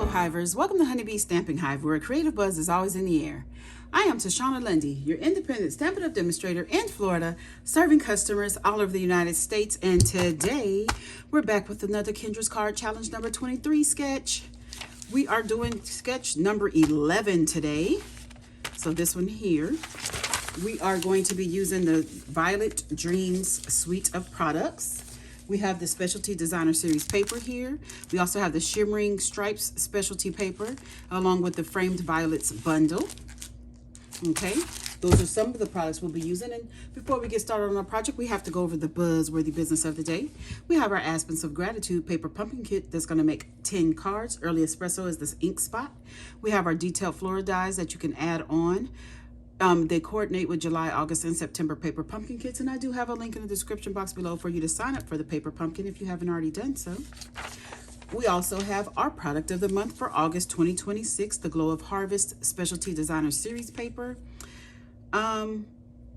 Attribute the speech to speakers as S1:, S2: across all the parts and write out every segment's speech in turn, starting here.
S1: Hivers, welcome to Honeybee Stamping Hive, where a creative buzz is always in the air. I am Tashana Lundy, your independent Stampin' Up demonstrator in Florida, serving customers all over the United States. And today, we're back with another Kendra's Card Challenge number 23 sketch. We are doing sketch number 11 today. So this one here, we are going to be using the Violet Dreams suite of products. We have the Specialty Designer Series paper here. We also have the Shimmering Stripes specialty paper, along with the Framed Violets bundle. Okay, those are some of the products we'll be using. And before we get started on our project, we have to go over the buzzworthy business of the day. We have our Aspens of Gratitude paper pumpkin kit that's gonna make 10 cards. Early Espresso is this ink spot. We have our detailed floral dies that you can add on. They coordinate with July, August, and September paper pumpkin kits, and I do have a link in the description box below for you to sign up for the paper pumpkin if you haven't already done so. We also have our product of the month for August 2026, the Glow of Harvest Specialty Designer Series paper.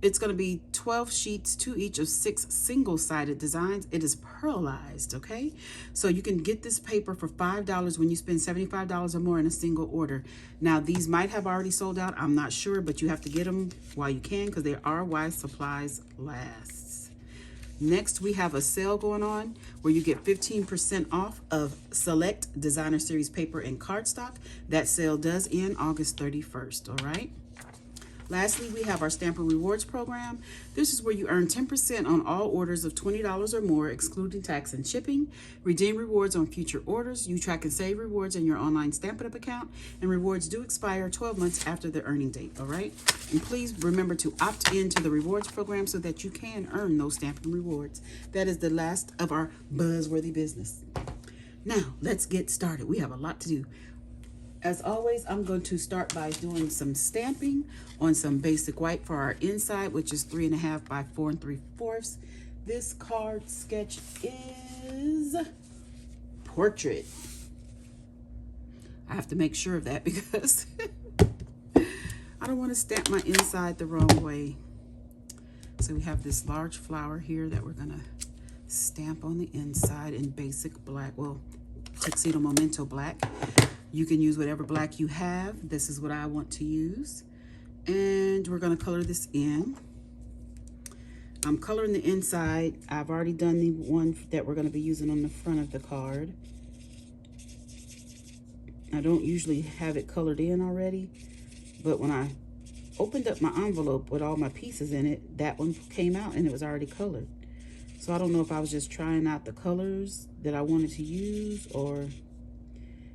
S1: It's going to be 12 sheets, 2 each of 6 single-sided designs. It is pearlized, okay? So you can get this paper for $5 when you spend $75 or more in a single order. Now, these might have already sold out. I'm not sure, but you have to get them while you can because they are while supplies last. Next, we have a sale going on where you get 15% off of select Designer Series paper and cardstock. That sale does end August 31st, all right? Lastly, we have our Stamper Rewards program. This is where you earn 10% on all orders of $20 or more, excluding tax and shipping. Redeem rewards on future orders. You track and save rewards in your online Stampin' Up account, and rewards do expire 12 months after the earning date, all right? And please remember to opt into the rewards program so that you can earn those Stampin' rewards. That is the last of our buzzworthy business. Now, let's get started. We have a lot to do. As always, I'm going to start by doing some stamping on some basic white for our inside, which is 3.5 by 4 3/4. This card sketch is portrait. I have to make sure of that because I don't want to stamp my inside the wrong way. So we have this large flower here that we're gonna stamp on the inside in basic black, well, Tuxedo Memento black. You can use whatever black you have. This is what I want to use. And we're gonna color this in. I'm coloring the inside. I've already done the one that we're gonna be using on the front of the card. I don't usually have it colored in already, but when I opened up my envelope with all my pieces in it, that one came out and it was already colored. So I don't know if I was just trying out the colors that I wanted to use, or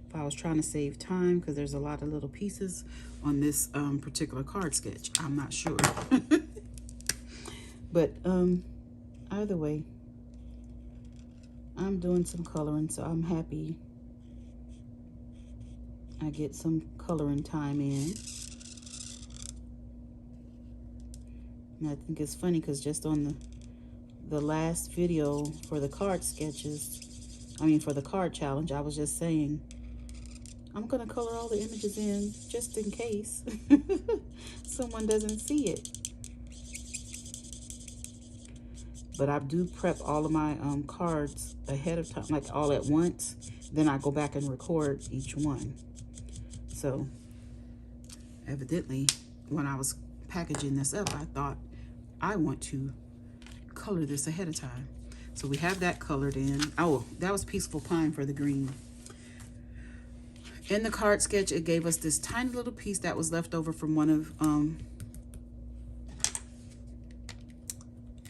S1: if I was trying to save time because there's a lot of little pieces on this particular card sketch. I'm not sure. But either way, I'm doing some coloring, so I'm happy I get some coloring time in. And I think it's funny because just on the last video for the card sketches, for the card challenge, I was just saying, I'm gonna color all the images in just in case someone doesn't see it. But I do prep all of my cards ahead of time, like all at once. Then I go back and record each one. So evidently, when I was packaging this up, I thought I want to color this ahead of time. So we have that colored in. Oh, that was Peaceful Pine for the green. In the card sketch, it gave us this tiny little piece that was left over from one of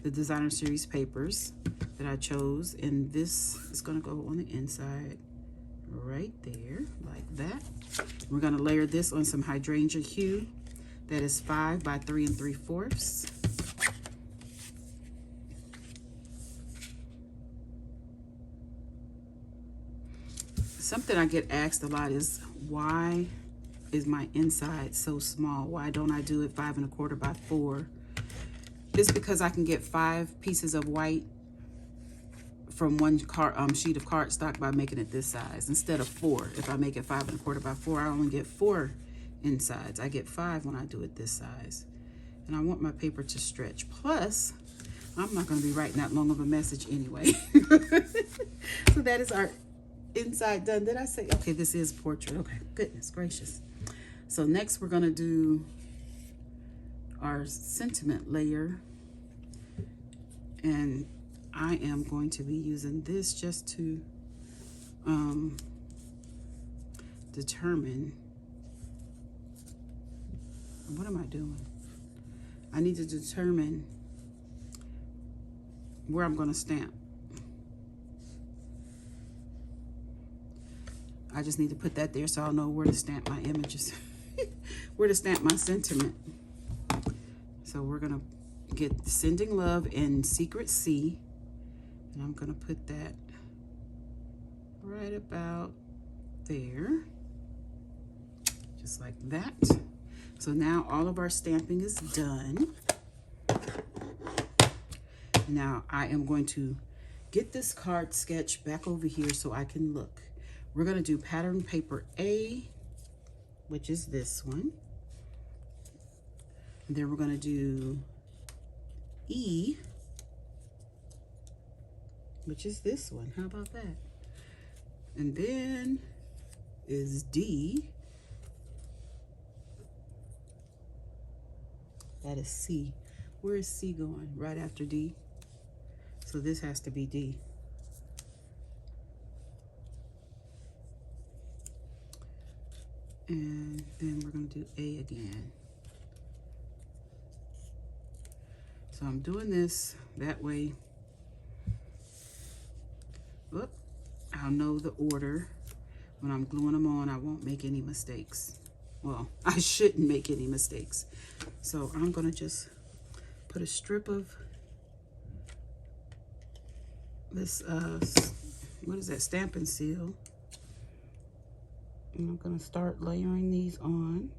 S1: the Designer Series papers that I chose. And this is gonna go on the inside right there, like that. We're gonna layer this on some hydrangea hue that is 5 by 3 3/4. Something I get asked a lot is, why is my inside so small? Why don't I do it 5 1/4 by 4? It's because I can get 5 pieces of white from one sheet of cardstock by making it this size instead of 4. If I make it 5 1/4 by 4, I only get 4 insides. I get 5 when I do it this size. And I want my paper to stretch. Plus, I'm not going to be writing that long of a message anyway. So that is our inside done. Did I say, okay, this is portrait. Okay, goodness gracious. So next we're gonna do our sentiment layer. And I am going to be using this just to determine, what am I doing? I need to determine where I'm going to stamp. I just need to put that there so I'll know where to stamp my images, where to stamp my sentiment. So we're going to get Sending Love in Secret C, and I'm going to put that right about there, just like that. So now all of our stamping is done. Now I am going to get this card sketch back over here so I can look. We're going to do pattern paper A, which is this one. And then we're going to do E, which is this one. How about that? And then is D. That is C. Where is C going? Right after D. So this has to be D. And then we're going to do A again. So I'm doing this that way. Whoop. I'll know the order. When I'm gluing them on, I won't make any mistakes. Well, I shouldn't make any mistakes. So I'm going to just put a strip of this, what is that, Stampin' Seal. And I'm going to start layering these on.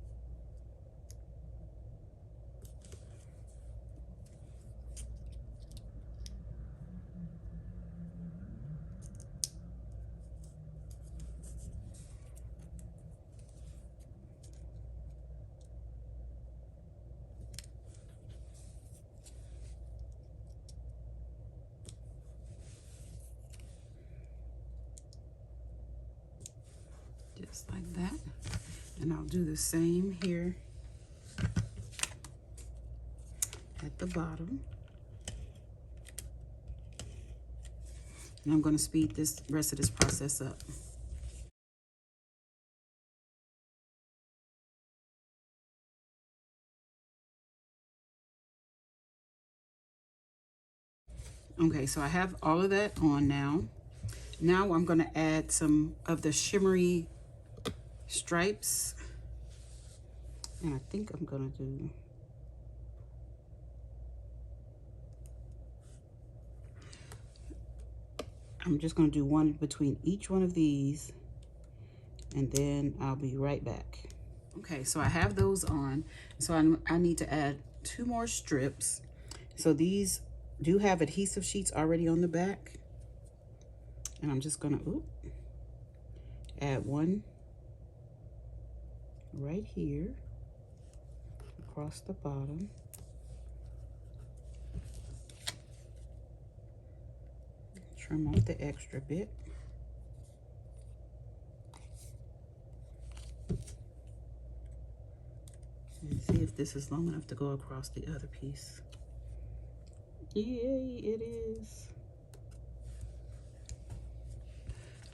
S1: Just like that. And I'll do the same here at the bottom. And I'm going to speed this rest of this process up. Okay, so I have all of that on now. Now I'm going to add some of the shimmery stripes. And I think I'm going to do, I'm just going to do one between each one of these, and then I'll be right back. Okay, so I have those on. So I need to add 2 more strips. So these do have adhesive sheets already on the back. And I'm just going to add one right here across the bottom. Trim off the extra bit. And see if this is long enough to go across the other piece. Yay, it is.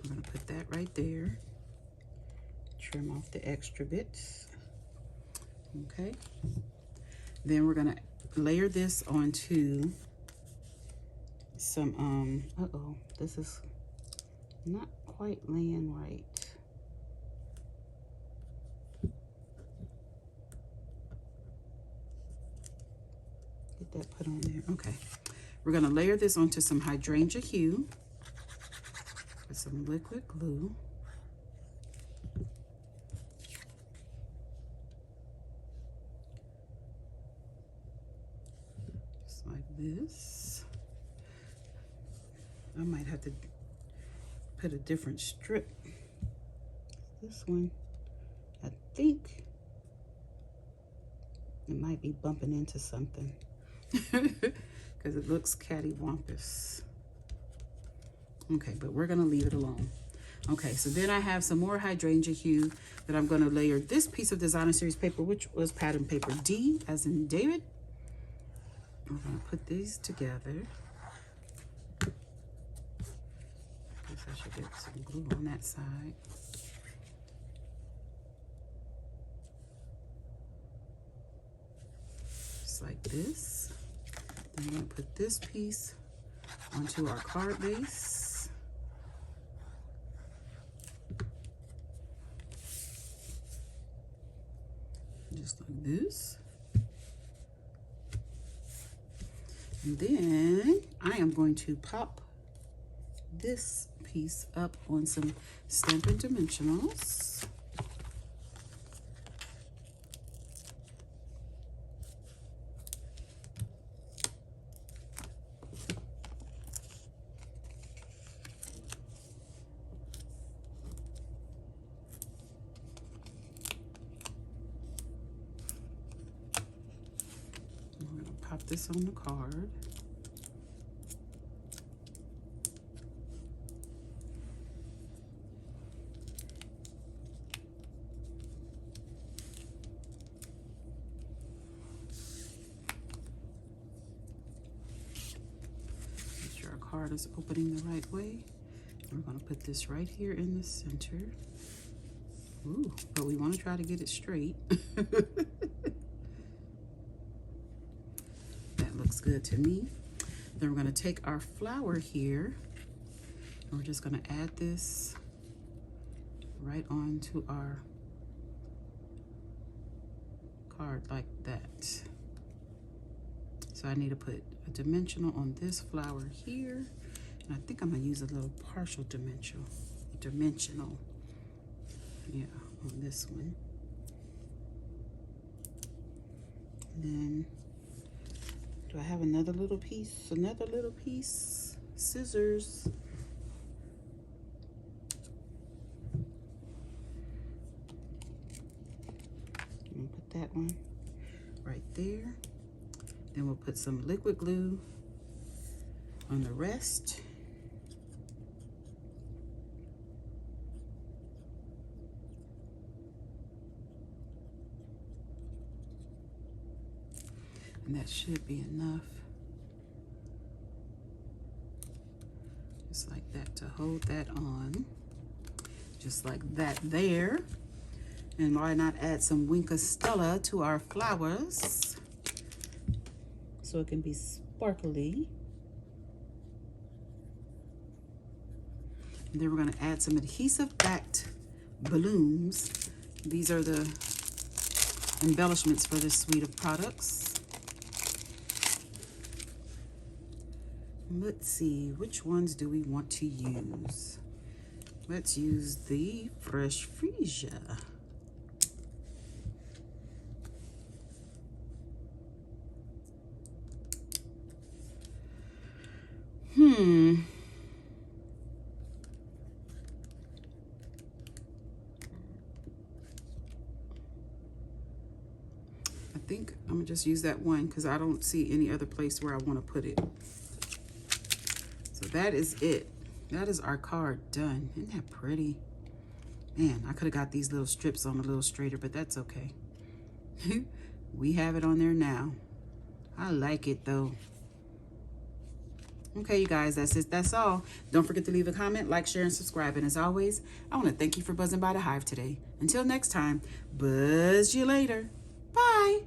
S1: I'm going to put that right there. Trim off the extra bits. Okay. Then we're going to layer this onto some, uh-oh, this is not quite laying right. Get that put on there. Okay. We're going to layer this onto some hydrangea hue with some liquid glue. Just like this. I might have to put a different strip. This one, I think it might be bumping into something because it looks cattywampus. Okay, but we're gonna leave it alone. Okay, so then I have some more hydrangea hue that I'm going to layer this piece of designer series paper, which was pattern paper D, as in David. I'm going to put these together. Guess I should get some glue on that side. Just like this. Then I'm going to put this piece onto our card base. Just like this. And then I am going to pop this piece up on some Stampin' Dimensionals. I'm going to pop this on the card. Card is opening the right way. We're going to put this right here in the center. Ooh, but we want to try to get it straight. That looks good to me. Then we're going to take our flower here, and we're just going to add this right onto our card like that. So I need to put a dimensional on this flower here. And I think I'm going to use a little partial dimensional. Yeah, on this one. And then, do I have another little piece? Another little piece. Scissors. I'm going to put that one right there. Then we'll put some liquid glue on the rest. And that should be enough. Just like that to hold that on. Just like that there. And why not add some Winka Stella to our flowers so it can be sparkly. And then we're going to add some adhesive-backed balloons. These are the embellishments for this suite of products. Let's see, which ones do we want to use? Let's use the Fresh Freesia. I think I'm gonna just use that one because I don't see any other place where I want to put it. So that is it. That is our card done. Isn't that pretty? Man, I could have got these little strips on a little straighter, but that's okay. We have it on there now. I like it though. Okay, you guys, that's it. That's all. Don't forget to leave a comment, like, share, and subscribe. And as always, I want to thank you for buzzing by the Hive today. Until next time, buzz you later. Bye.